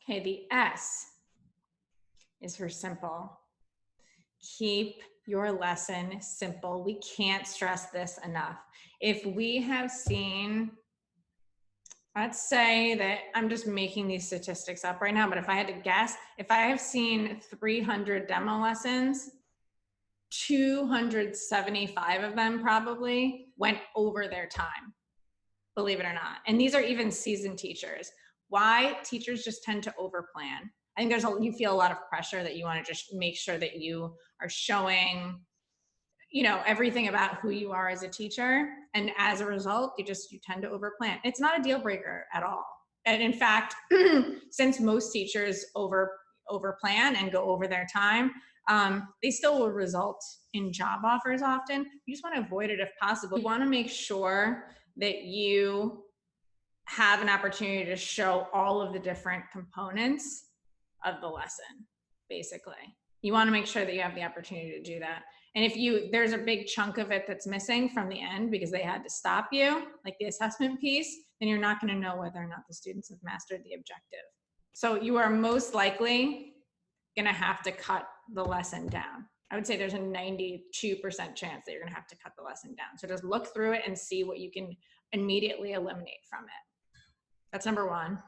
Okay, the S is for simple. Keep your lesson simple. We can't stress this enough. If we have seen, let's say that I'm just making these statistics up right now, but if I had to guess, if I have seen 300 demo lessons, 275 of them probably went over their time, believe it or not. And these are even seasoned teachers. Why? Teachers just tend to overplan. I think you feel a lot of pressure that you want to just make sure that you are showing, everything about who you are as a teacher. And as a result, you tend to overplan. It's not a deal breaker at all. And in fact, since most teachers overplan and go over their time, they still will result in job offers often. You just want to avoid it if possible. You want to make sure that you have an opportunity to show all of the different components of the lesson, basically. You want to make sure that you have the opportunity to do that. And if there's a big chunk of it that's missing from the end because they had to stop you, like the assessment piece, then you're not going to know whether or not the students have mastered the objective. So you are most likely going to have to cut the lesson down. I would say there's a 92% chance that you're going to have to cut the lesson down. So just look through it and see what you can immediately eliminate from it. That's number one.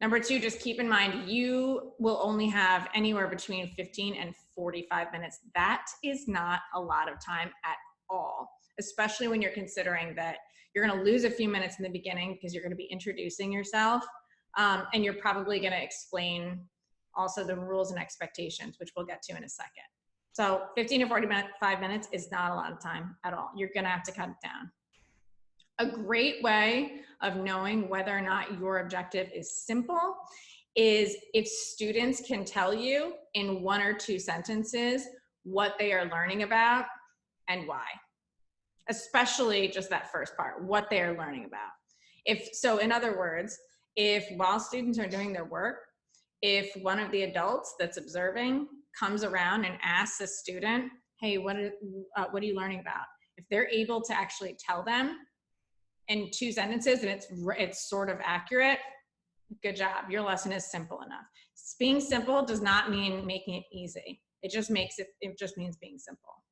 Number two, just keep in mind, you will only have anywhere between 15 and 45 minutes. That is not a lot of time at all, especially when you're considering that you're going to lose a few minutes in the beginning because you're going to be introducing yourself, and you're probably going to explain also the rules and expectations, which we'll get to in a second. So 15 to 45 minutes is not a lot of time at all. You're going to have to cut it down. A great way of knowing whether or not your objective is simple is if students can tell you in 1 or 2 sentences what they are learning about and why. Especially just that first part, what they are learning about. In other words, if while students are doing their work, if one of the adults that's observing comes around and asks a student, hey, what are you learning about? If they're able to actually tell them in 2 sentences and it's sort of accurate, good job. Your lesson is simple enough. Being simple does not mean making it easy. It just means being simple.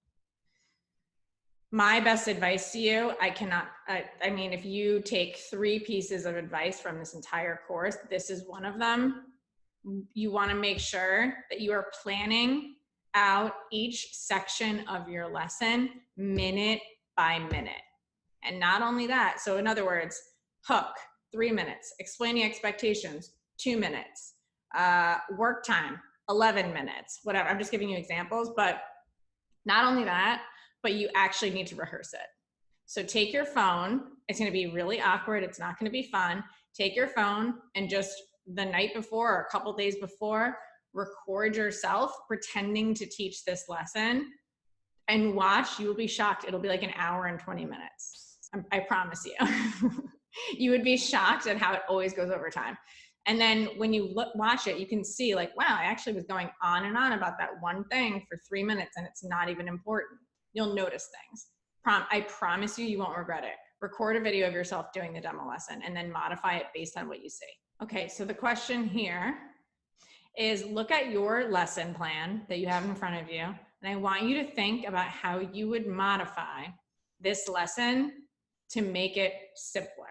My best advice to you, if you take 3 pieces of advice from this entire course, this is one of them. You want to make sure that you are planning out each section of your lesson minute by minute. And not only that, so in other words, hook, 3 minutes, explaining expectations, 2 minutes, work time, 11 minutes, whatever. I'm just giving you examples, but not only that, but you actually need to rehearse it. So take your phone. It's going to be really awkward. It's not going to be fun. Take your phone and just the night before or a couple days before, record yourself pretending to teach this lesson and watch. You will be shocked. It'll be like an hour and 20 minutes. I promise you. You would be shocked at how it always goes over time. And then when you watch it, you can see like, wow, I actually was going on and on about that one thing for 3 minutes and it's not even important. You'll notice things. I promise you won't regret it. Record a video of yourself doing the demo lesson and then modify it based on what you see. Okay, so the question here is look at your lesson plan that you have in front of you. And I want you to think about how you would modify this lesson to make it simpler.